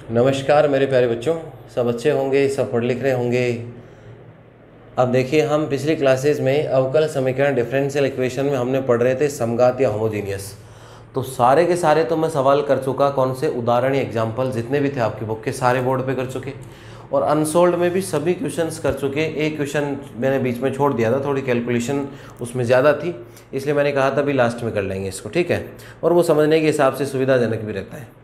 नमस्कार मेरे प्यारे बच्चों, सब अच्छे होंगे, सब पढ़ लिख रहे होंगे। अब देखिए, हम पिछली क्लासेस में अवकल समीकरण डिफरेंशियल इक्वेशन में हमने पढ़ रहे थे समघात या होमोजीनियस। तो सारे के सारे तो मैं सवाल कर चुका, कौन से उदाहरण या एग्जाम्पल जितने भी थे आपकी बुक के सारे बोर्ड पे कर चुके, और अनसोल्ड में भी सभी क्वेश्चंस कर चुके। एक क्वेश्चन मैंने बीच में छोड़ दिया था, थोड़ी कैलकुलेशन उसमें ज़्यादा थी, इसलिए मैंने कहा था भी लास्ट में कर लेंगे इसको, ठीक है। और वो समझने के हिसाब से सुविधाजनक भी रहता है।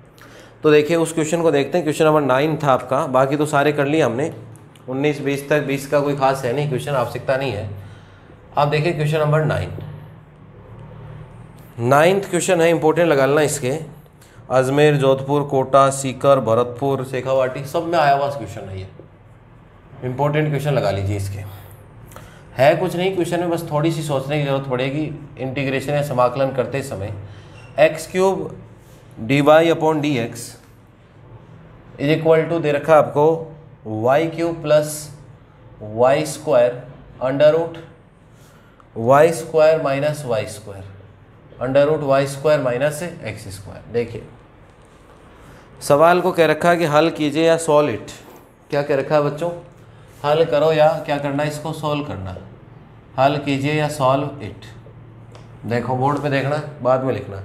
तो देखिए उस क्वेश्चन को देखते हैं। क्वेश्चन नंबर 9 था आपका, बाकी तो सारे कर लिए हमने 19 20 तक। 20 का कोई खास है नहीं, क्वेश्चन आवश्यकता नहीं है। आप देखिए क्वेश्चन नंबर 9th क्वेश्चन है, इंपॉर्टेंट लगा लेना इसके। अजमेर, जोधपुर, कोटा, सीकर, भरतपुर, शेखावाटी सब में आया हुआ क्वेश्चन है ये। इंपॉर्टेंट क्वेश्चन लगा लीजिए इसके। है कुछ नहीं क्वेश्चन में, बस थोड़ी सी सोचने की जरूरत पड़ेगी इंटीग्रेशन या समाकलन करते समय। x³ dy/dx is equal to दे रखा आपको y³ plus y² under root y² minus y² under root y² minus x²। देखिए सवाल को कह रखा है कि हल कीजिए या सॉल्व इट। क्या कह रखा है बच्चों? हल करो या क्या करना है, इसको सॉल्व करना। हल कीजिए या सॉल्व इट। देखो बोर्ड पे देखना, बाद में लिखना।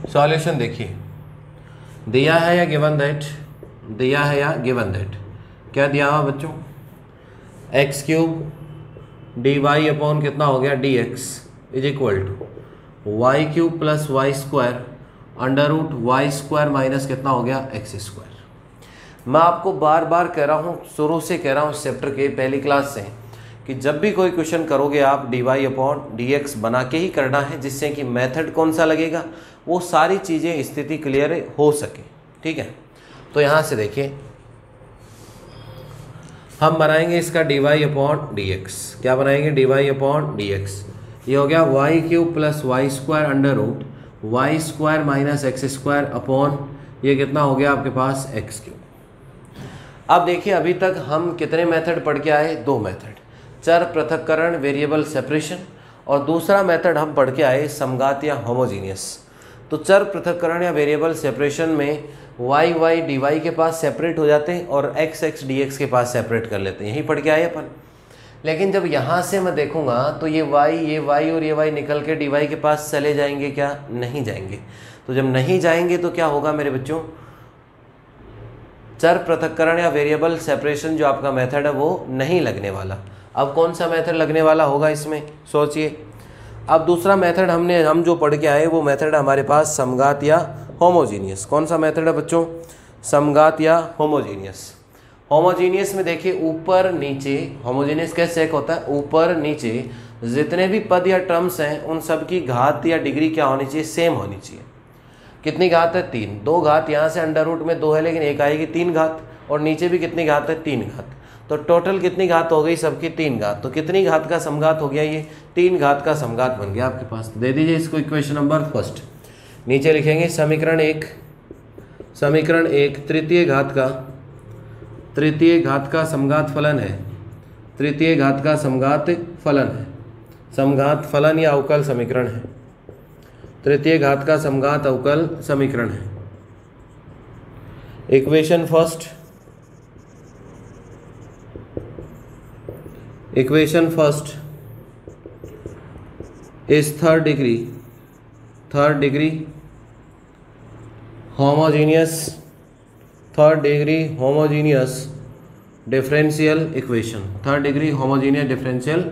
सॉल्यूशन देखिए, दिया है या गिवन दैट, दिया है या गिवन दैट। क्या दिया हुआ बच्चों? x³ dy अपॉन कितना हो गया dx is equal to y³ plus y² under root y² minus कितना हो गया x²। मैं आपको बार बार कह रहा हूँ, शुरू से कह रहा हूँ इस चैप्टर के पहली क्लास से, कि जब भी कोई क्वेश्चन करोगे आप dy अपॉन dx बना के ही करना है, जिससे कि मेथड कौन सा लगेगा वो सारी चीज़ें स्थिति क्लियर हो सके, ठीक है। तो यहाँ से देखिए हम बनाएंगे इसका dy अपॉन dx। क्या बनाएंगे? dy upon dx। ये हो गया y³ plus y² under root y² minus x² upon ये कितना हो गया आपके पास x³। अब देखिए अभी तक हम कितने मेथड पढ़ के आए? 2 मेथड, चर पृथक्करण वेरिएबल सेपरेशन, और दूसरा मेथड हम पढ़ के आए समघात या होमोजीनियस। तो चर पृथक्करण या वेरिएबल सेपरेशन में y dy के पास सेपरेट हो जाते हैं और x dx के पास सेपरेट कर लेते हैं, यही पढ़ के आए अपन। लेकिन जब यहाँ से मैं देखूंगा तो ये y और ये y निकल के dy के पास चले जाएंगे क्या? नहीं जाएंगे। तो जब नहीं जाएंगे तो क्या होगा मेरे बच्चों? चर पृथक्करण या वेरिएबल सेपरेशन जो आपका मेथड है वो नहीं लगने वाला। अब कौन सा मेथड लगने वाला होगा इसमें, सोचिए। अब दूसरा मेथड हम जो पढ़ के आए वो मेथड है हमारे पास समघात या होमोजीनियस। कौन सा मेथड है बच्चों? समघात या होमोजीनियस। होमोजीनियस में देखिए ऊपर नीचे, होमोजीनियस कैसे चेक होता है? ऊपर नीचे जितने भी पद या टर्म्स हैं उन सब की घात या डिग्री क्या होनी चाहिए? सेम होनी चाहिए। कितनी घात है? 3। 2 घात यहाँ से अंडर रूट में 2 है, लेकिन एक आएगी 3 घात, और नीचे भी कितनी घात है? 3 घात। तो टोटल कितनी घात हो गई? सबकी 3 घात। तो कितनी घात का समघात हो गया? ये 3 घात का समघात बन गया आपके पास। दे दीजिए इसको इक्वेशन नंबर फर्स्ट। नीचे लिखेंगे समीकरण 1 तृतीय घात का समघात फलन है। तृतीय घात का समघात फलन है। समघात फलन या अवकल समीकरण है। तृतीय घात का समघात अवकल समीकरण है। Equation first is third degree homogeneous differential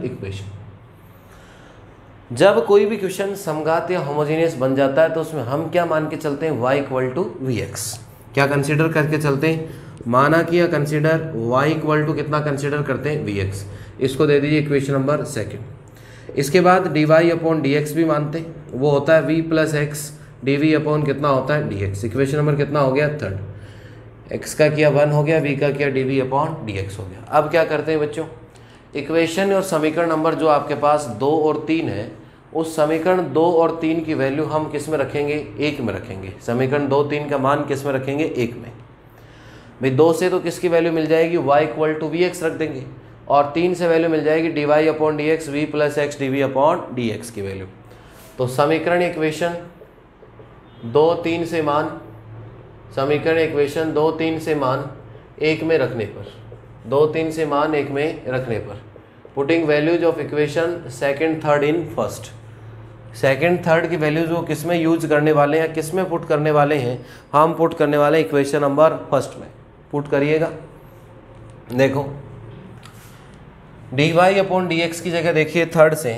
equation. जब कोई भी क्वेश्चन समघात या होमोजीनियस बन जाता है तो उसमें हम क्या मान के चलते हैं? y equal to vx। क्या कंसीडर करके चलते हैं? माना कि या कंसीडर y इक्वल टू कितना कंसीडर करते हैं? vx। इसको दे दीजिए इक्वेशन नंबर 2। इसके बाद dy अपॉन dx भी मानते हैं, वो होता है v plus x dv upon कितना होता है? dx। इक्वेशन नंबर कितना हो गया? 3rd। x का किया 1 हो गया, v का किया dv अपॉन dx हो गया। अब क्या करते हैं बच्चों? इक्वेशन और समीकरण नंबर जो आपके पास 2 और 3 है, उस समीकरण 2 और 3 की वैल्यू हम किस में रखेंगे? 1 में रखेंगे। समीकरण 2 3 का मान किस में रखेंगे? 1 में। भाई 2 से तो किसकी वैल्यू मिल जाएगी? y इक्वल टू vx रख देंगे, और 3 से वैल्यू मिल जाएगी dy upon d x v plus x d v upon d x की वैल्यू। तो समीकरण इक्वेशन 2, 3 से मान, समीकरण इक्वेशन 2, 3 से मान 1 में रखने पर, 2, 3 से मान 1 में रखने पर, putting values of equation second third in first, second third की वैल्यूज वो किस में यूज करने वाले हैं, किस में पुट करने वाले हैं, हम पुट करने वाले इक्वेशन नंबर फर्स्ट में पुट करिएगा। देखो dy अपॉन dx की जगह देखिए थर्ड से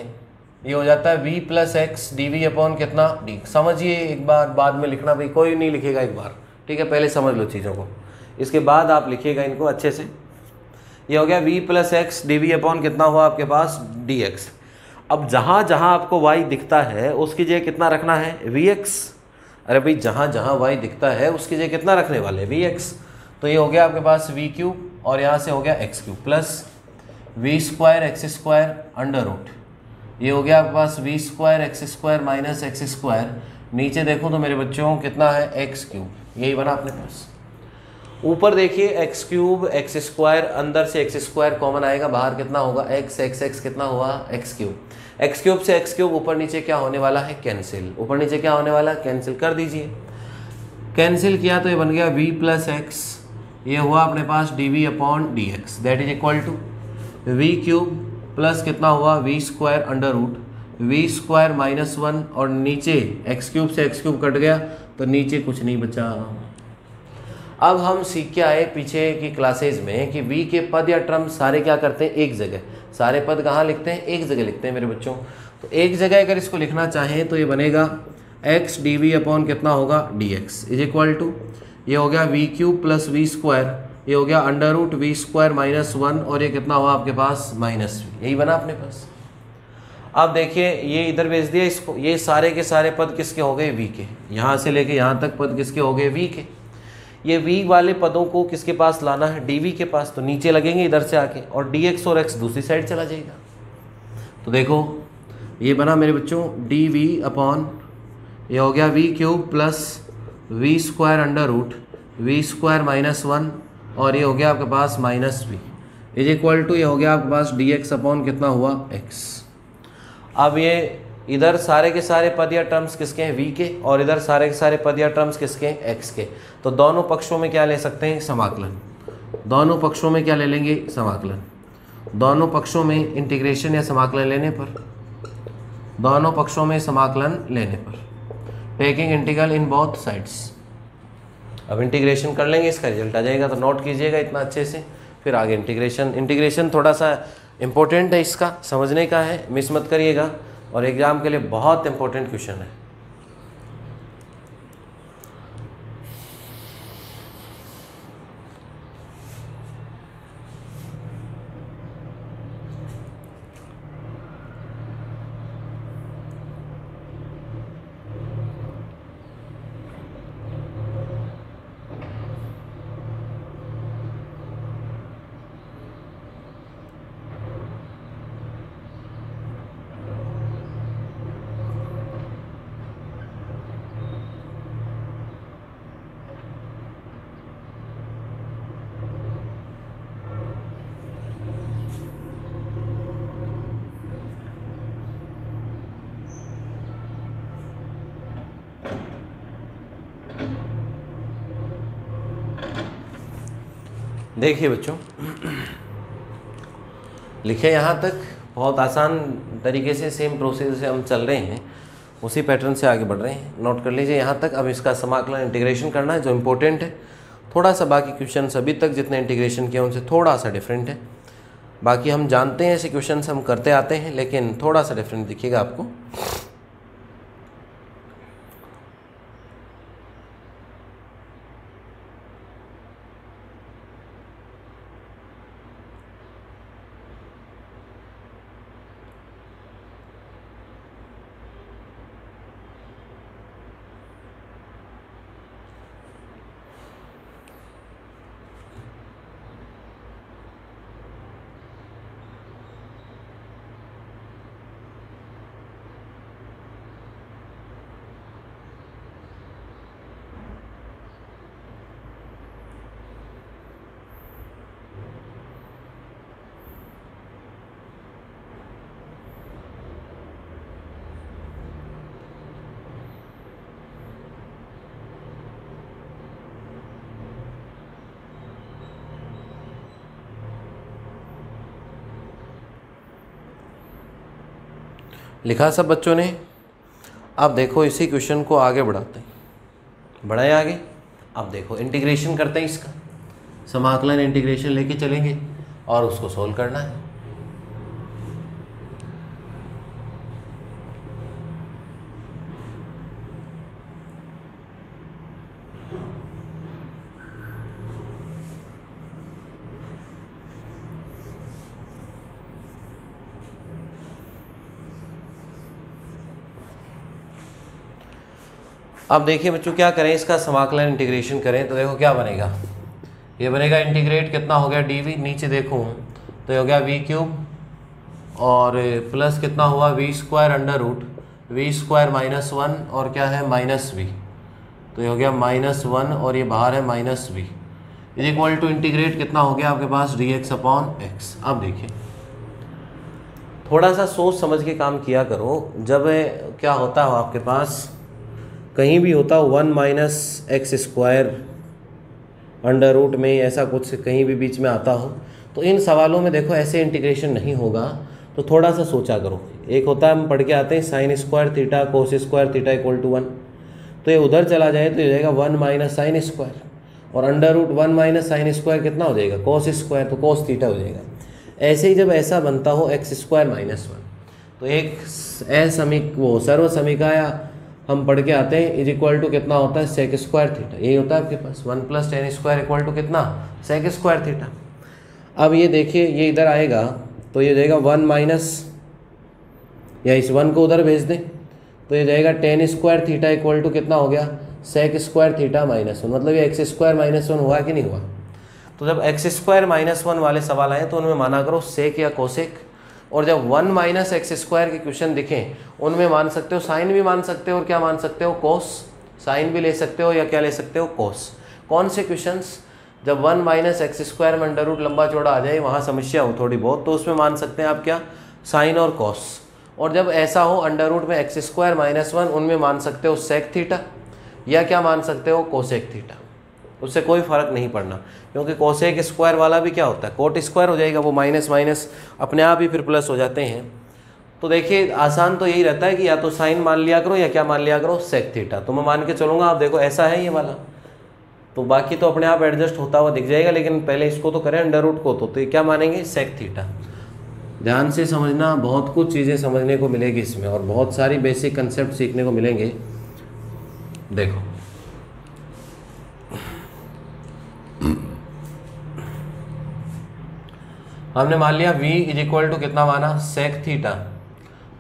ये हो जाता है v plus x dv upon कितना d। समझिए एक बार, बाद में लिखना भाई, कोई नहीं लिखेगा एक बार, ठीक है, पहले समझ लो चीज़ों को, इसके बाद आप लिखिएगा इनको अच्छे से। ये हो गया v plus x dv upon कितना हुआ आपके पास dx। अब जहाँ जहाँ आपको y दिखता है उसकी जगह कितना रखना है vx। अरे भाई जहाँ जहाँ y दिखता है उसकी जगह कितना रखने वाले vx। तो ये हो गया आपके पास v क्यूब और यहाँ से हो गया x cube plus v square x square under root, ये हो गया आपके पास v square x square minus x square, नीचे देखो तो मेरे बच्चों कितना है एक्स क्यूब, यही बना अपने पास। ऊपर देखिए एक्स क्यूब एक्स स्क्वायर, अंदर से एक्स स्क्वायर कॉमन आएगा, बाहर कितना होगा एक्स एक्स एक्स कितना हुआ एक्स क्यूब, एक्स क्यूब से एक्स क्यूब ऊपर नीचे क्या होने वाला है कैंसिल, ऊपर नीचे क्या होने वाला है कैंसिल कर दीजिए। कैंसिल किया तो ये बन गया v प्लस एक्स, ये हुआ अपने पास dv upon d x, that is equal to v cube plus कितना हुआ v square under root v square minus 1 और नीचे एक्स क्यूब से एक्स क्यूब कट गया तो नीचे कुछ नहीं बचा। अब हम सीख के आए पीछे की क्लासेज में कि v के पद या टर्म सारे क्या करते हैं एक जगह, सारे पद कहाँ लिखते हैं एक जगह लिखते हैं मेरे बच्चों। तो एक जगह अगर इसको लिखना चाहें तो ये बनेगा x dv अपॉन कितना होगा dx इज इक्वल टू, ये हो गया v cube plus v square, ये हो गया under root v square minus 1 और ये कितना हुआ आपके पास माइनस वी, यही बना अपने पास। अब देखिए ये इधर भेज दिया इसको, ये सारे के सारे पद किसके हो गए v के, यहाँ से लेके यहाँ तक पद किसके हो गए v के। ये v वाले पदों को किसके पास लाना है dv के पास, तो नीचे लगेंगे इधर से आके और dx और x दूसरी साइड चला जाएगा। तो देखो ये बना मेरे बच्चों dv अपॉन, ये हो गया v cube plus v square under root v square minus 1 और ये हो गया आपके पास minus v is equal to, ये हो गया आपके पास dx अपॉन कितना हुआ x। अब ये इधर सारे के सारे पद या टर्म्स किसके हैं v के और इधर सारे के सारे पद या टर्म्स किसके हैं x के। तो दोनों पक्षों में क्या ले सकते हैं समाकलन, दोनों पक्षों में क्या ले लेंगे समाकलन, दोनों पक्षों में इंटीग्रेशन या समाकलन लेने पर, दोनों पक्षों में समाकलन लेने पर, taking integral in both sides. अब इंटीग्रेशन कर लेंगे इसका रिजल्ट आ जाएगा, तो नोट कीजिएगा इतना अच्छे से, फिर आगे इंटीग्रेशन थोड़ा सा इम्पोर्टेंट है, इसका समझने का है, मिस मत करिएगा और एग्जाम के लिए बहुत इंपॉर्टेंट क्वेश्चन है। देखिए बच्चों लिखे यहाँ तक बहुत आसान तरीके से, सेम प्रोसेस से हम चल रहे हैं, उसी पैटर्न से आगे बढ़ रहे हैं, नोट कर लीजिए यहाँ तक। अब इसका समाकलन इंटीग्रेशन करना है जो इम्पोर्टेंट है, थोड़ा सा बाकी क्वेश्चन अभी तक जितने इंटीग्रेशन किए उनसे थोड़ा सा डिफरेंट है। बाकी हम जानते हैं ऐसे क्वेश्चन हम करते आते हैं, लेकिन थोड़ा सा डिफरेंट दिखेगा आपको। लिखा सब बच्चों ने? अब देखो इसी क्वेश्चन को आगे बढ़ाते हैं, बढ़ाए आगे। अब देखो इंटीग्रेशन करते हैं इसका, समाकलन इंटीग्रेशन लेके चलेंगे और उसको सोल्व करना है। अब देखिए बच्चों क्या करें, इसका समाकलन इंटीग्रेशन करें तो देखो क्या बनेगा, ये बनेगा इंटीग्रेट कितना हो गया डी वी, नीचे देखो तो ये हो गया वी क्यूब और प्लस कितना हुआ v square under root v square minus one और क्या है माइनस वी, तो ये हो गया माइनस वन और ये बाहर है minus v is equal to integrate कितना हो गया आपके पास डी एक्स अपॉन एक्स। अब देखिए थोड़ा सा सोच समझ के काम किया करो, जब क्या होता है आपके पास कहीं भी होता हो one minus x square under root में ऐसा कुछ कहीं भी बीच में आता हो, तो इन सवालों में देखो ऐसे इंटीग्रेशन नहीं होगा, तो थोड़ा सा सोचा करो। एक होता है हम पढ़ के आते हैं sine square theta cos square theta equal to one, तो ये उधर चला जाए तो ये हो जाएगा वन माइनस साइन स्क्वायर और under root one minus sine square कितना हो जाएगा कोस स्क्वायर, तो कोस थीटा हो जाएगा। ऐसे ही जब ऐसा बनता हो एक्स स्क्वायर माइनस वन, तो एक वो सर्व समीकरण हम पढ़ के आते हैं इज इक्वल टू कितना होता है सेक स्क्वायर थीटा, यही होता है आपके पास one plus ten square equal to कितना सेक स्क्वायर थीटा। अब ये देखिए ये इधर आएगा तो ये जाएगा वन माइनस, या इस वन को उधर भेज दें तो ये जाएगा tan square theta equal to कितना हो गया sec square theta minus one, मतलब ये एक्स स्क्वायर माइनस वन हुआ कि नहीं हुआ। तो जब एक्स स्क्वायर माइनस वन वाले सवाल आए तो उनमें माना करो सेक या कोसेक, और जब वन माइनस एक्स स्क्वायर के क्वेश्चन दिखें उनमें मान सकते हो साइन भी मान सकते हो और क्या मान सकते हो कोस, साइन भी ले सकते हो या क्या ले सकते हो कोस। कौन से क्वेश्चंस, जब वन माइनस एक्स स्क्वायर में अंडर रूट लंबा चौड़ा आ जाए वहाँ समस्या हो थोड़ी बहुत, तो उसमें मान सकते हैं आप क्या साइन और कोस, और जब ऐसा हो अंडर रूट में एक्स स्क्वायर माइनस वन उनमें मान सकते हो सेक थीटा या क्या मान सकते हो कोसेक थीटा। उससे कोई फ़र्क नहीं पड़ना, क्योंकि कोसेक स्क्वायर वाला भी क्या होता है कोट स्क्वायर हो जाएगा, वो माइनस माइनस अपने आप ही फिर प्लस हो जाते हैं। तो देखिए आसान तो यही रहता है कि या तो साइन मान लिया करो या क्या मान लिया करो सेक थीटा, तो मैं मान के चलूँगा। आप देखो ऐसा है ये वाला, तो बाकी तो अपने आप एडजस्ट होता हुआ दिख जाएगा, लेकिन पहले इसको तो करें अंडर रूट को, तो ये क्या मानेंगे सेक थीटा। ध्यान से समझना, बहुत कुछ चीज़ें समझने को मिलेगी इसमें और बहुत सारी बेसिक कंसेप्ट सीखने को मिलेंगे। देखो हमने मान लिया v इज इक्वल टू कितना माना सेक थीटा,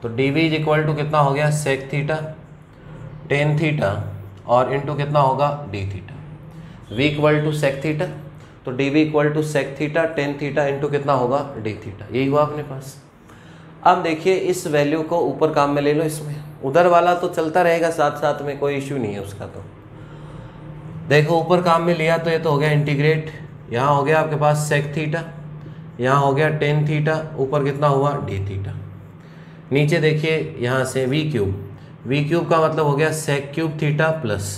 तो d v is equal to कितना हो गया सेक थीटा टेन थीटा और इनटू कितना होगा d theta, v equal to sec theta, तो d v equal to sec theta tan theta into कितना होगा डी थीटा, यही हुआ अपने पास। अब देखिए इस वैल्यू को ऊपर काम में ले लो, इसमें उधर वाला तो चलता रहेगा साथ साथ में, कोई इश्यू नहीं है उसका। तो देखो ऊपर काम में लिया तो ये तो हो गया इंटीग्रेट, यहाँ हो गया आपके पास सेक थीटा, यहाँ हो गया टेन थीटा, ऊपर कितना हुआ डी थीटा, नीचे देखिए यहाँ से वी क्यूब का मतलब हो गया sec cube theta plus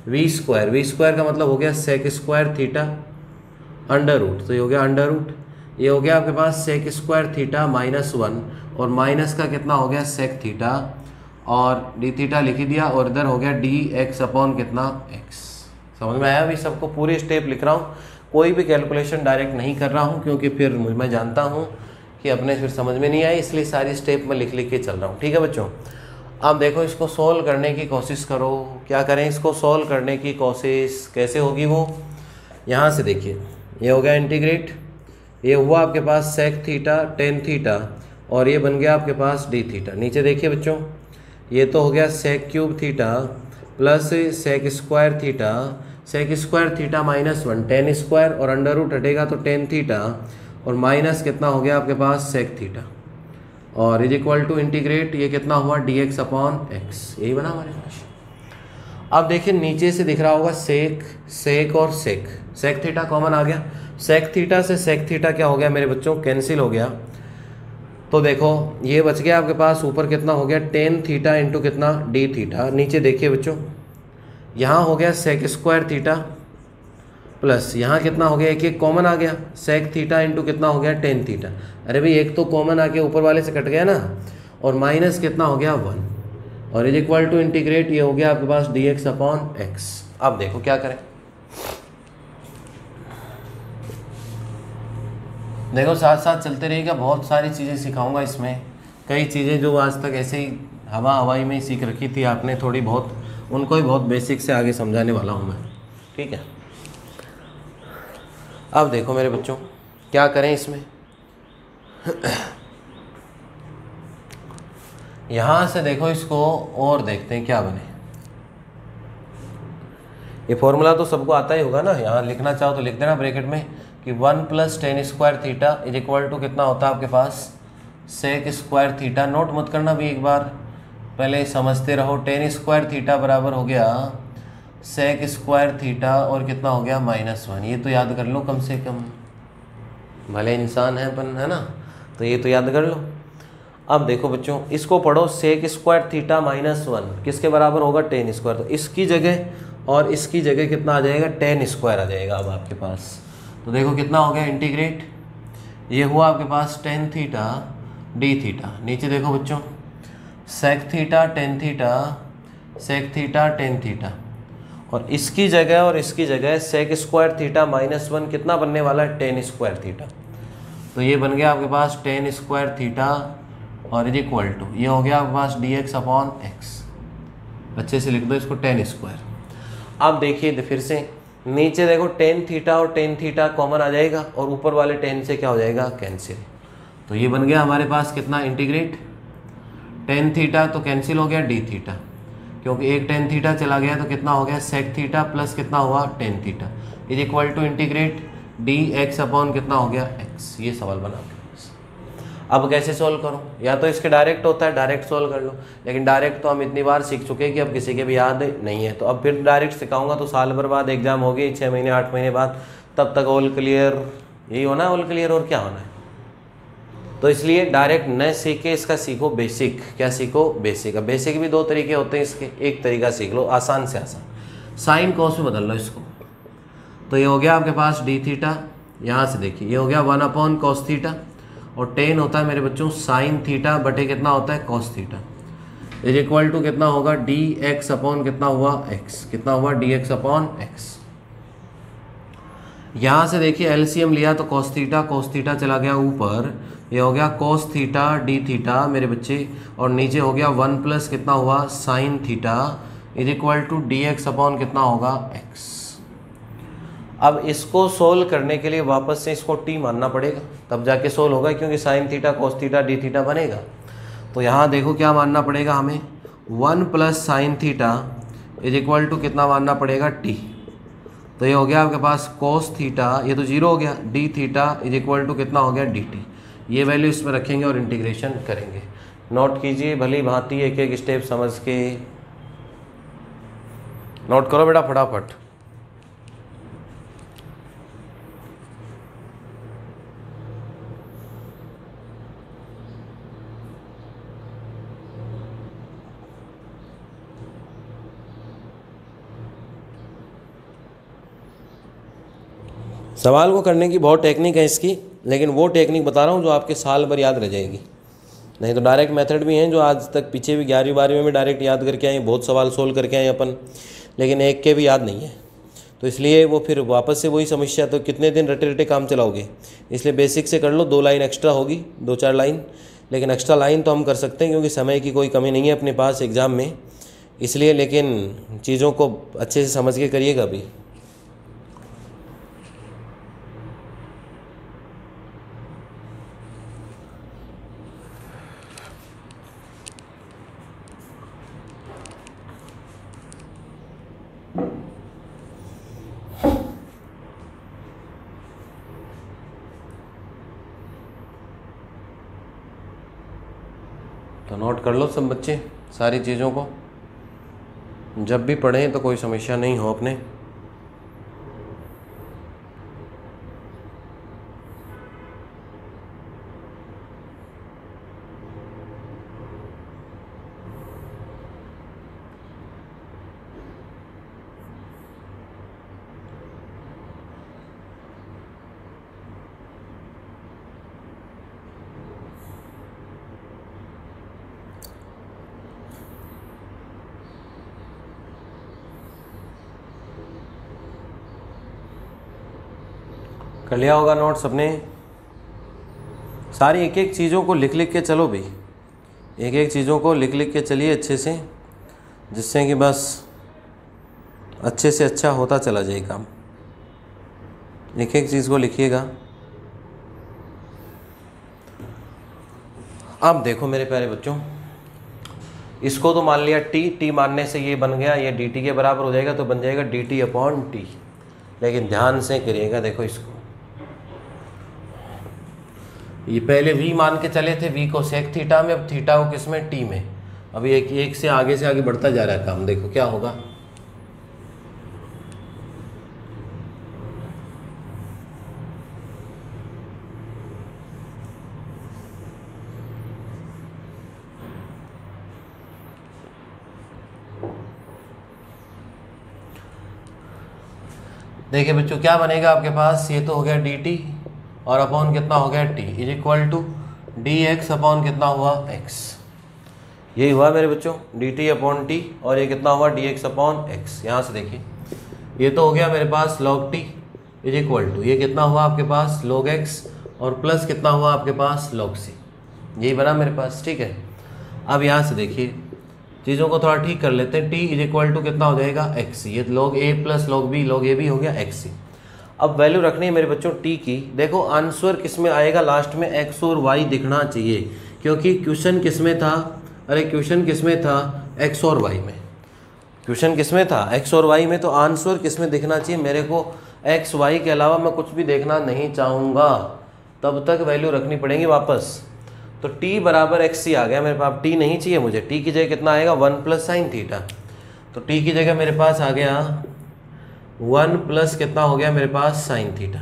v square का मतलब हो गया sec square theta under root, तो ये हो गया अंडर रूट, ये हो गया आपके पास sec square theta minus one और माइनस का कितना हो गया सेक थीटा और डी थीटा लिख दिया, और इधर हो गया डी एक्स अपॉन कितना एक्स। समझ में आया? अभी सबको पूरे स्टेप लिख रहा हूँ, कोई भी कैलकुलेशन डायरेक्ट नहीं कर रहा हूँ, क्योंकि फिर मैं जानता हूँ कि अपने फिर समझ में नहीं आई, इसलिए सारी स्टेप में लिख के चल रहा हूँ। ठीक है बच्चों, अब देखो इसको सोल्व करने की कोशिश करो। क्या करें इसको सोल्व करने की कोशिश, कैसे होगी वो, यहाँ से देखिए ये हो गया इंटीग्रेट, ये हुआ आपके पास सेक थीटा टेन थीटा और ये बन गया आपके पास डी थीटा। नीचे देखिए बच्चों ये तो हो गया sec cube theta plus sec square theta minus one tan square और अंडर रूट हटेगा तो टेन थीटा और माइनस कितना हो गया आपके पास सेक थीटा और इज इक्वल टू इंटीग्रेट ये कितना हुआ डी एक्स अपॉन एक्स, यही बना हमारे पास। अब देखिए नीचे से दिख रहा होगा सेक और सेक थीटा कॉमन आ गया, सेक थीटा से सेक थीटा क्या हो गया मेरे बच्चों कैंसिल हो गया, तो देखो ये बच गया आपके पास ऊपर कितना हो गया टेन थीटा इंटू कितना डी थीटा। नीचे देखिए बच्चों यहाँ हो गया सेक स्क्वायर थीटा प्लस यहाँ कितना हो गया एक कॉमन आ गया सेक थीटा इंटू कितना हो गया टेन थीटा। अरे भाई एक तो कॉमन आके ऊपर वाले से कट गया ना, और माइनस कितना हो गया 1, और इज इक्वल टू इंटीग्रेट, ये हो गया आपके पास dx अपॉन x। अब देखो क्या करें, देखो साथ साथ चलते रहिएगा, बहुत सारी चीज़ें सिखाऊंगा इसमें, कई चीज़ें जो आज तक ऐसे ही हवाई में ही सीख रखी थी आपने थोड़ी बहुत, उनको ही बहुत बेसिक से आगे समझाने वाला हूँ मैं, ठीक है। अब देखो मेरे बच्चों क्या करें इसमें, यहाँ से देखो इसको और देखते हैं क्या बने। ये फॉर्मूला तो सबको आता ही होगा ना, यहाँ लिखना चाहो तो लिख देना ब्रैकेट में कि 1 + tan square theta is equal to कितना होता है आपके पास सेक स्क्वायर थीटा। नोट मत करना भी, एक बार पहले समझते रहो। tan स्क्वायर थीटा बराबर हो गया सेक स्क्वायर थीटा और कितना हो गया -1। ये तो याद कर लो कम से कम, भले इंसान है अपन, है ना, तो ये तो याद कर लो। अब देखो बच्चों इसको पढ़ो, सेक स्क्वायर थीटा -1 किसके बराबर होगा tan स्क्वायर, तो इसकी जगह और इसकी जगह कितना आ जाएगा tan स्क्वायर आ जाएगा अब आपके पास। तो देखो कितना हो गया इंटीग्रेट, ये हुआ आपके पास tan थीटा डी थीटा, नीचे देखो बच्चों sec theta tan theta sec theta tan theta, और इसकी जगह और इसकी जगह सेक स्क्वायर थीटा -1 कितना बनने वाला है tan स्क्वायर थीटा। तो ये बन गया आपके पास tan स्क्वायर थीटा और इज इक्वल टू ये हो गया आपके पास dx अपॉन x। अच्छे से लिख दो इसको tan स्क्वायर। अब देखिए फिर से नीचे देखो tan थीटा और tan थीटा कॉमन आ जाएगा और ऊपर वाले tan से क्या हो जाएगा कैंसिल। तो ये बन गया हमारे पास कितना इंटीग्रेट tan थीटा तो कैंसिल हो गया d थीटा, क्योंकि एक tan थीटा चला गया तो कितना हो गया सेक थीटा प्लस कितना हुआ tan theta is equal to integrate dx upon कितना हो गया x। ये सवाल बना के अब कैसे सोल्व करूं, या तो इसके डायरेक्ट होता है डायरेक्ट सोल्व कर लो, लेकिन डायरेक्ट तो हम इतनी बार सीख चुके हैं कि अब किसी के भी याद नहीं है, तो अब फिर डायरेक्ट सिखाऊंगा तो साल भर बाद एग्जाम होगी, 6 महीने 8 महीने बाद, तब तक ऑल क्लियर यही होना है, ऑल क्लियर और क्या होना है। तो इसलिए डायरेक्ट न सीख के इसका सीखो बेसिक। क्या सीखो बेसिक। अब बेसिक भी 2 तरीके होते हैं इसके, एक तरीका सीख लो आसान से आसान, साइन कॉस में बदल लो इसको। तो ये हो गया आपके पास डी थीटा, यहाँ से देखिए ये हो गया 1 अपॉन कॉस थीटा, और tan होता है मेरे बच्चों साइन थीटा बटे कितना होता है cos theta is equal to कितना होगा dx अपॉन कितना हुआ x, कितना हुआ dx अपॉन x। यहाँ से देखिए एलसीएम लिया तो cos थीटा चला गया ऊपर, ये हो गया cos थीटा d थीटा मेरे बच्चे, और नीचे हो गया 1 प्लस कितना हुआ sine theta is equal to dx upon कितना होगा x। अब इसको सोल्व करने के लिए वापस से इसको t मानना पड़ेगा, तब जाके सोल्व होगा, क्योंकि sine theta cos theta d theta बनेगा। तो यहाँ देखो क्या मानना पड़ेगा हमें 1 plus sine theta is equal to कितना मानना पड़ेगा t। तो ये हो गया आपके पास कोस थीटा, ये तो 0 हो गया, d theta is equal to कितना हो गया dt। ये वैल्यू इसमें रखेंगे और इंटीग्रेशन करेंगे। नोट कीजिए भली भांति, एक एक स्टेप समझ के नोट करो बेटा फटाफट। सवाल को करने की बहुत टेक्निक है इसकी, लेकिन वो टेक्निक बता रहा हूँ जो आपके साल भर याद रह जाएगी। नहीं तो डायरेक्ट मेथड भी हैं जो आज तक पीछे भी 11वीं 12वीं में डायरेक्ट याद करके आए, बहुत सवाल सोल्व करके आए अपन, लेकिन एक के भी याद नहीं है। तो इसलिए वो फिर वापस से वही समस्या, तो कितने दिन रटे रटे काम चलाओगे। इसलिए बेसिक से कर लो, 2 लाइन एक्स्ट्रा होगी, 2-4 लाइन, लेकिन एक्स्ट्रा लाइन तो हम कर सकते हैं क्योंकि समय की कोई कमी नहीं है अपने पास एग्ज़ाम में, इसलिए। लेकिन चीज़ों को अच्छे से समझ के करिएगा भी। तो नोट कर लो सब बच्चे सारी चीज़ों को, जब भी पढ़ें तो कोई समस्या नहीं हो अपने। कर लिया होगा नोट सबने। सारी एक एक चीज़ों को लिख लिख के चलो भाई, एक एक चीज़ों को लिख लिख के चलिए अच्छे से, जिससे कि बस अच्छे से अच्छा होता चला जाए काम। एक एक चीज़ को लिखिएगा। अब देखो मेरे प्यारे बच्चों, इसको तो मान लिया टी मानने से ये बन गया, ये डी टी के बराबर हो जाएगा, तो बन जाएगा डी टी अपॉन टी। लेकिन ध्यान से करिएगा, देखो इसको, ये पहले v मान के चले थे, v को सेक थीटा में, अब थीटा को किस में, टी में। अभी एक से आगे बढ़ता जा रहा है काम। देखो क्या होगा, देखिए बच्चों क्या बनेगा आपके पास, ये तो हो गया डी टी और अपॉन कितना हो गया t is equal to d x upon कितना हुआ एक्स। यही हुआ मेरे बच्चों, डी टी अपॉन टी, और ये कितना हुआ डी एक्स अपॉन एक्स। यहाँ से देखिए ये तो हो गया मेरे पास log t is equal to, ये कितना हुआ आपके पास लॉग एक्स, और प्लस कितना हुआ आपके पास लॉग सी। यही बना मेरे पास, ठीक है। अब यहाँ से देखिए चीज़ों को थोड़ा ठीक कर लेते हैं। टी इज इक्वल टू कितना हो जाएगा एक्स, ये log a plus log a b हो गया एक्स सी। अब वैल्यू रखनी है मेरे बच्चों टी की। देखो आंसर किस में आएगा, लास्ट में एक्स और वाई दिखना चाहिए, क्योंकि क्वेश्चन किस में था, अरे क्वेश्चन किस में था, एक्स और वाई में। क्वेश्चन किस में था, एक्स और वाई में, तो आंसर किस में दिखना चाहिए मेरे को, एक्स वाई के अलावा मैं कुछ भी देखना नहीं चाहूँगा, तब तक वैल्यू रखनी पड़ेगी वापस। तो t बराबर एक्स सी आ गया मेरे पास, t नहीं चाहिए मुझे, t की जगह कितना आएगा 1 प्लस साइन थीटा। तो t की जगह मेरे पास आ गया 1 प्लस कितना हो गया मेरे पास sine theta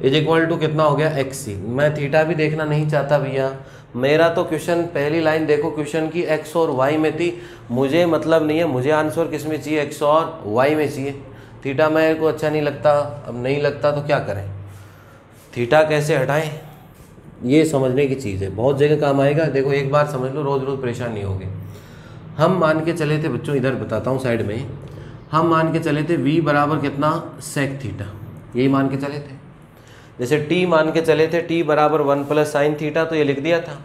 is equal to कितना हो गया एक्स सी। मैं थीटा भी देखना नहीं चाहता भैया, मेरा तो क्वेश्चन पहली लाइन देखो क्वेश्चन की एक्स और वाई में थी, मुझे मतलब नहीं है, मुझे आंसर किस में चाहिए, एक्स और वाई में चाहिए। थीटा मेरे को अच्छा नहीं लगता, अब नहीं लगता तो क्या करें, थीटा कैसे हटाएं, ये समझने की चीज़ है, बहुत जगह काम आएगा। देखो एक बार समझ लो, रोज़ रोज़ परेशान नहीं होगे। हम मान के चले थे बच्चों, इधर बताता हूँ साइड में, हम मान के चले थे v बराबर कितना सेक थीटा, यही मान के चले थे। जैसे t मान के चले थे t बराबर 1 प्लस साइन थीटा, तो ये लिख दिया था।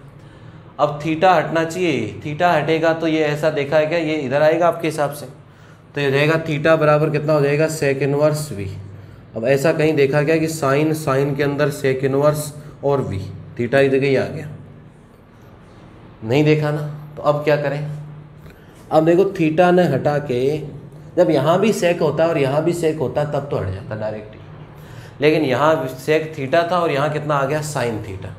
अब थीटा हटना चाहिए, थीटा हटेगा तो ये ऐसा देखा है क्या, ये इधर आएगा आपके हिसाब से, तो ये रहेगा थीटा बराबर कितना हो जाएगा सेक इनवर्स v। अब ऐसा कहीं देखा गया कि साइन के अंदर सेक इनवर्स और v, थीटा इधर ही आ गया, नहीं देखा ना। तो अब क्या करें, अब देखो थीटा ने हटा के, जब यहाँ भी सेक होता और यहाँ भी सेक होता तब तो हट जाता डायरेक्ट, लेकिन यहाँ सेक थीटा था और यहाँ कितना आ गया साइन थीटा।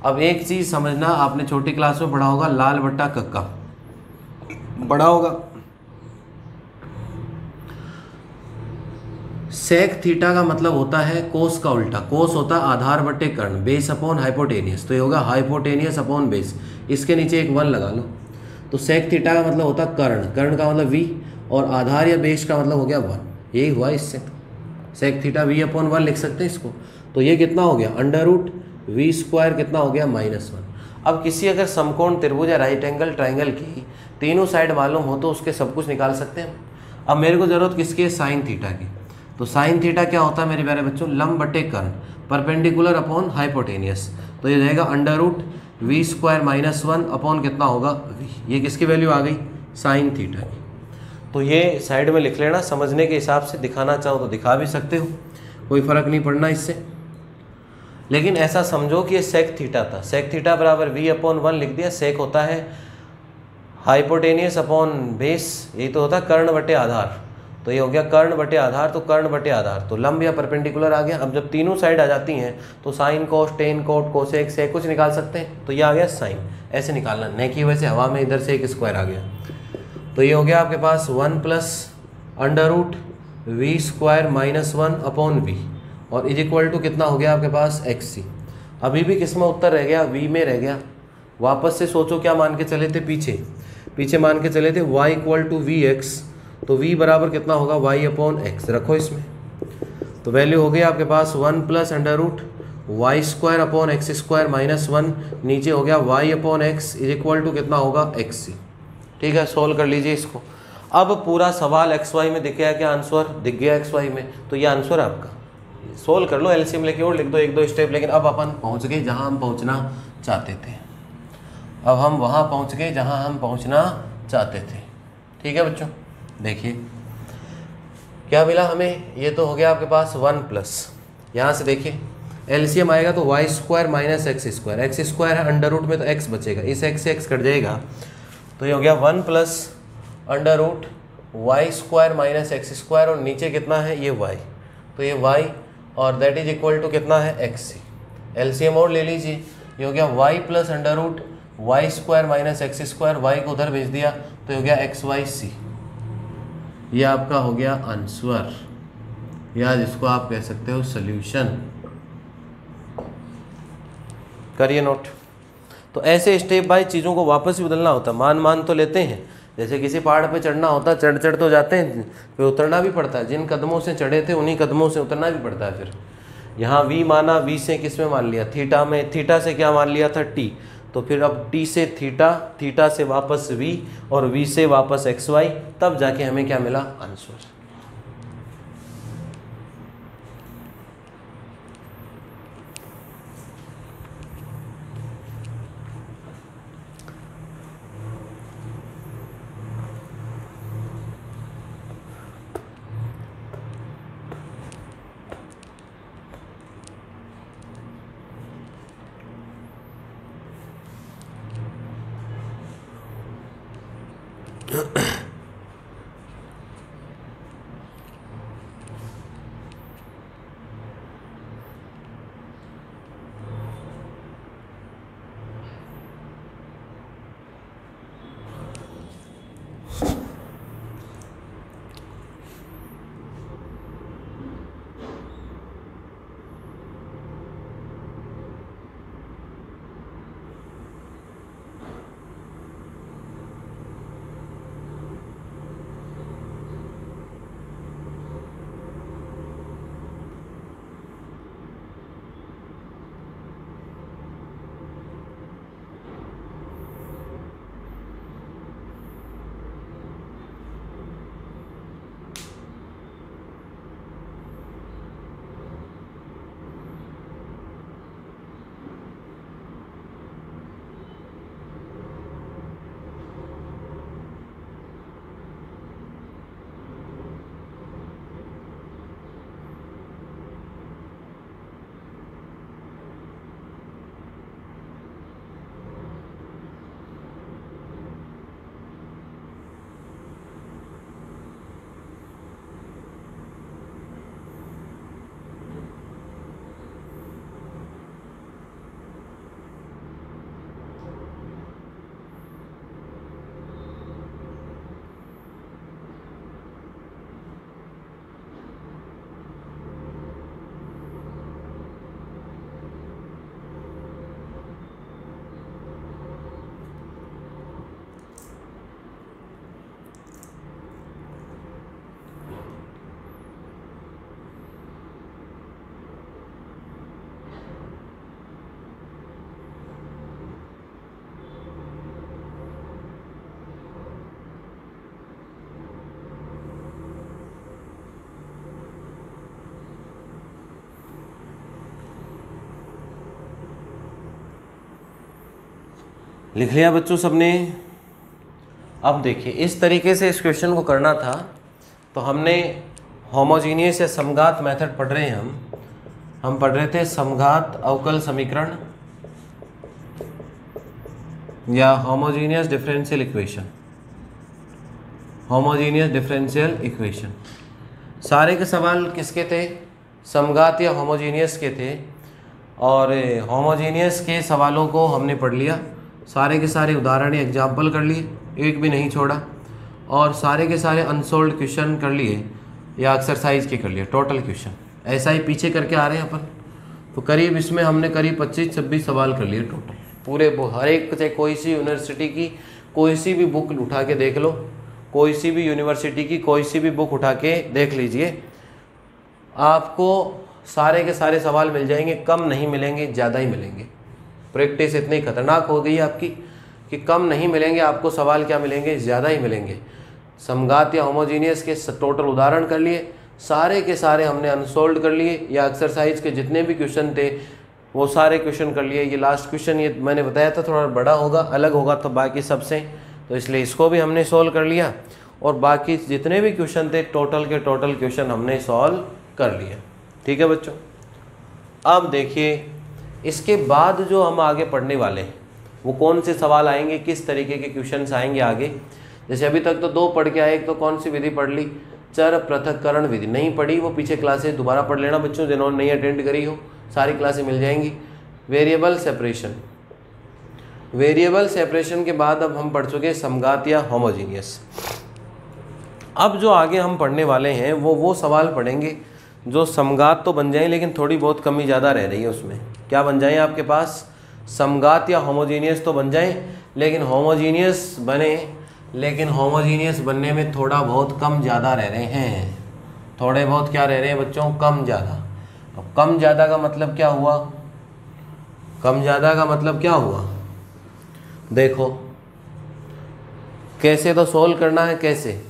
अब एक चीज़ समझना, आपने छोटी क्लास में पढ़ा होगा लाल बट्टा कक्का, पढ़ा होगा। सेक थीटा का मतलब होता है कोस का उल्टा, कोस होता है आधार बट्टे कर्ण, बेस अपॉन हाइपोटेनियस, तो ये होगा हाइपोटेनियस अपॉन बेस, इसके नीचे एक 1 लगा लो। तो सेक थीटा का मतलब होता है कर्ण, कर्ण का मतलब v, और आधार या बेस का मतलब हो गया 1, यही हुआ इससे। सेक थीटा v अपॉन 1 लिख सकते हैं इसको। तो ये कितना हो गया अंडर रूट v स्क्वायर कितना हो गया -1। अब किसी अगर समकोण त्रिभुज या राइट एंगल ट्राइंगल की तीनों साइड मालूम हो तो उसके सब कुछ निकाल सकते हैं। अब मेरे को जरूरत किसकी है, साइन थीटा की। तो साइन थीटा क्या होता है मेरे प्यारे बच्चों, लंब बटे कर्ण, परपेंडिकुलर अपॉन हाइपोटेनियस। तो ये रहेगा under root v square -1 upon कितना होगा v, ये किसकी वैल्यू आ गई, साइन थीटा की। तो ये साइड में लिख लेना, समझने के हिसाब से दिखाना चाहो तो दिखा भी सकते हो, कोई फ़र्क नहीं पड़ना इससे। लेकिन ऐसा समझो कि ये सेक थीटा था, सेक थीटा बराबर v अपॉन 1 लिख दिया। सेक होता है हाइपोटेनियस अपॉन बेस, यही तो होता है कर्ण बटे आधार, तो ये हो गया कर्ण बटे आधार, तो कर्ण बटे आधार तो लंब या परपेंडिकुलर आ गया। अब जब तीनों साइड आ जाती हैं तो sine cos ten coat cosec से कुछ निकाल सकते हैं, तो ये आ गया साइन, ऐसे निकालना, नहीं कि वैसे हवा में इधर से एक स्क्वायर आ गया। तो ये हो गया आपके पास 1 plus under root v square -1 upon v, और इज इक्वल टू कितना हो गया आपके पास एक्स सी। अभी भी किस में उत्तर रह गया, v में रह गया। वापस से सोचो क्या मान के चले थे, पीछे मान के चले थे y equal to v x, तो v बराबर कितना होगा y अपॉन एक्स, रखो इसमें। तो वैल्यू हो गई आपके पास 1 plus under root y square upon x square -1, नीचे हो गया y upon x is equal to कितना होगा एक्स सी। ठीक है, सोल्व कर लीजिए इसको। अब पूरा सवाल एक्स वाई में दिख गया क्या, आंसर दिख गया एक्स वाई में, तो ये आंसर है आपका। सोल्व कर लो, एलसीएम लेके और लिख दो एक दो स्टेप। लेकिन अब अपन पहुंच गए जहां हम पहुंचना चाहते थे। अब हम वहां पहुंच गए जहां हम पहुंचना चाहते थे। ठीक है बच्चों, देखिए क्या मिला हमें। ये तो हो गया आपके पास 1 प्लस, यहाँ से देखिए एलसीएम आएगा तो y square minus x square, x square है अंडर रूट में तो एक्स बचेगा, इस एक्स से एक्स कट जाएगा तो ये हो गया 1 plus under root y square minus x square, और नीचे कितना है ये वाई, तो ये वाई और दैट इज इक्वल टू कितना है एक्स सी। एलसीएम और ले लीजिए, ये हो गया y plus under root y square minus x square, y को उधर भेज दिया तो हो गया एक्स वाई सी। ये आपका हो गया आंसर, या जिसको आप कह सकते हो सॉल्यूशन। करिए नोट। तो ऐसे स्टेप बाय चीज़ों को वापस भी बदलना होता है। मान तो लेते हैं, जैसे किसी पहाड़ पे चढ़ना होता है, चढ़ तो जाते हैं, फिर उतरना भी पड़ता है। जिन कदमों से चढ़े थे उन्हीं कदमों से उतरना भी पड़ता है। फिर यहाँ वी माना, वी से किस में मान लिया, थीटा में, थीटा से क्या मान लिया था टी, तो फिर अब टी से थीटा, थीटा से वापस वी और वी से वापस एक्स वाई, तब जाके हमें क्या मिला आंसर। लिख लिया बच्चों सबने। अब देखिए इस तरीके से इस क्वेश्चन को करना था, तो हमने होमोजीनियस या समघात मेथड पढ़ रहे हैं हम पढ़ रहे थे समघात अवकल समीकरण या homogeneous differential equation, homogeneous differential equation. सारे के सवाल किसके थे, समघात या होमोजीनियस के थे, और होमोजीनियस के सवालों को हमने पढ़ लिया, सारे के सारे उदाहरण एग्जाम्पल कर लिए, एक भी नहीं छोड़ा, और सारे के सारे अनसोल्व्ड क्वेश्चन कर लिए या एक्सरसाइज के कर लिए, टोटल क्वेश्चन ऐसा ही पीछे करके आ रहे हैं अपन। तो करीब इसमें हमने करीब 25-26 सवाल कर लिए टोटल, पूरे हर एक से कोई सी यूनिवर्सिटी की कोई सी भी बुक उठा के देख लो, कोई सी भी यूनिवर्सिटी की कोई सी भी बुक उठा के देख लीजिए, आपको सारे के सारे सवाल मिल जाएंगे, कम नहीं मिलेंगे, ज़्यादा ही मिलेंगे। प्रैक्टिस इतनी खतरनाक हो गई है आपकी कि कम नहीं मिलेंगे आपको सवाल, क्या मिलेंगे, ज़्यादा ही मिलेंगे। समघात या होमोजीनियस के टोटल उदाहरण कर लिए, सारे के सारे हमने अनसोल्व कर लिए, या एक्सरसाइज के जितने भी क्वेश्चन थे वो सारे क्वेश्चन कर लिए। ये लास्ट क्वेश्चन ये मैंने बताया था थोड़ा बड़ा होगा, अलग होगा तो बाकी सबसे, तो इसलिए इसको भी हमने सॉल्व कर लिया, और बाकी जितने भी क्वेश्चन थे टोटल के टोटल क्वेश्चन हमने सॉल्व कर लिए। ठीक है बच्चों, अब देखिए इसके बाद जो हम आगे पढ़ने वाले हैं वो कौन से सवाल आएंगे, किस तरीके के क्वेश्चंस आएंगे आगे। जैसे अभी तक तो 2 पढ़ के आए, एक तो कौन सी विधि पढ़ ली, चर पृथक्करण विधि। नहीं पढ़ी वो पीछे क्लासेस दोबारा पढ़ लेना बच्चों, जिन्होंने नहीं अटेंड करी हो, सारी क्लासें मिल जाएंगी। वेरिएबल सेपरेशन, वेरिएबल सेपरेशन के बाद अब हम पढ़ चुके समघात या होमोजीनियस। अब जो आगे हम पढ़ने वाले हैं वो सवाल पढ़ेंगे जो समघात तो बन जाए लेकिन थोड़ी बहुत कमी ज़्यादा रह रही है उसमें। क्या बन जाए आपके पास, समघात या होमोजीनियस तो बन जाए, लेकिन होमोजीनियस बने, लेकिन होमोजीनियस बनने में थोड़ा बहुत कम ज़्यादा रह रहे हैं। थोड़े बहुत क्या रह रहे हैं बच्चों, कम ज़्यादा। अब कम ज़्यादा का मतलब क्या हुआ, कम ज़्यादा का मतलब क्या हुआ, देखो कैसे तो सोल्व करना है। कैसे,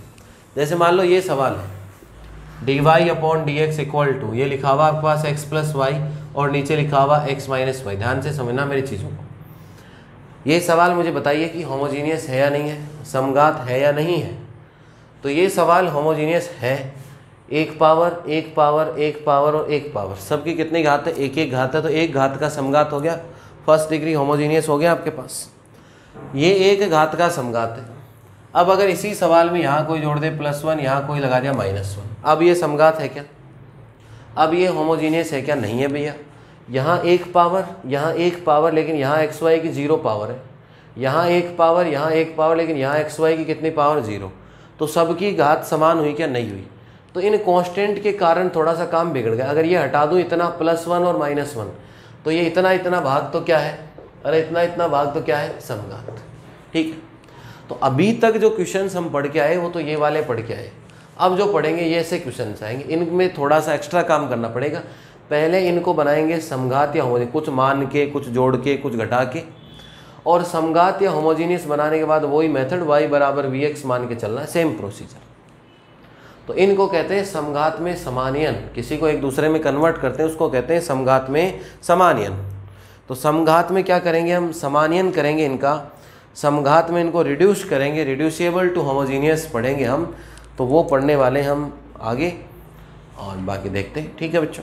जैसे मान लो ये सवाल है dy/dx इक्वल टू, ये लिखा हुआ आपके पास x + y और नीचे लिखा हुआ x - y। ध्यान से समझना मेरी चीज़ों को। ये सवाल मुझे बताइए कि होमोजीनियस है या नहीं है, समघात है या नहीं है। तो ये सवाल होमोजीनियस है, 1 पावर 1 पावर 1 पावर और 1 पावर, सबकी कितनी घात है, 1 1 घात है, तो 1 घात का समघात हो गया, फर्स्ट डिग्री होमोजीनियस हो गया आपके पास। ये 1 घात का समघात है। अब अगर इसी सवाल में यहाँ कोई जोड़ दे +1, यहाँ कोई लगा दिया -1, अब ये समघात है क्या, अब ये होमोजीनियस है क्या, नहीं है भैया। यहाँ 1 पावर, यहाँ 1 पावर, लेकिन यहाँ xy की 0 पावर है, यहाँ 1 पावर, यहाँ 1 पावर, लेकिन यहाँ xy की कितनी पावर, 0। तो सबकी घात समान हुई क्या, नहीं हुई। तो इन कांस्टेंट के कारण थोड़ा सा काम बिगड़ गया। अगर ये हटा दूँ इतना +1 और -1, तो ये इतना इतना भाग तो क्या है, अरे इतना इतना भाग तो क्या है, समघात। ठीक है, तो अभी तक जो क्वेश्चंस हम पढ़ के आए वो तो ये वाले पढ़ के आए। अब जो पढ़ेंगे ये ऐसे क्वेश्चंस आएंगे, इनमें थोड़ा सा एक्स्ट्रा काम करना पड़ेगा। पहले इनको बनाएंगे समघात या होमोजीनियस, कुछ मान के, कुछ जोड़ के, कुछ घटा के, और समघात या होमोजीनियस बनाने के बाद वही मेथड y = vx मान के चलना है, सेम प्रोसीजर। तो इनको कहते हैं समघात में समानयन। किसी को एक दूसरे में कन्वर्ट करते हैं उसको कहते हैं समघात में समानयन। तो समघात में क्या करेंगे हम, समानयन करेंगे इनका, समघात में इनको रिड्यूस करेंगे, रिड्यूसिएबल टू होमोजीनियस पढ़ेंगे हम। तो वो पढ़ने वाले हम आगे, और बाकी देखते हैं। ठीक है बच्चों।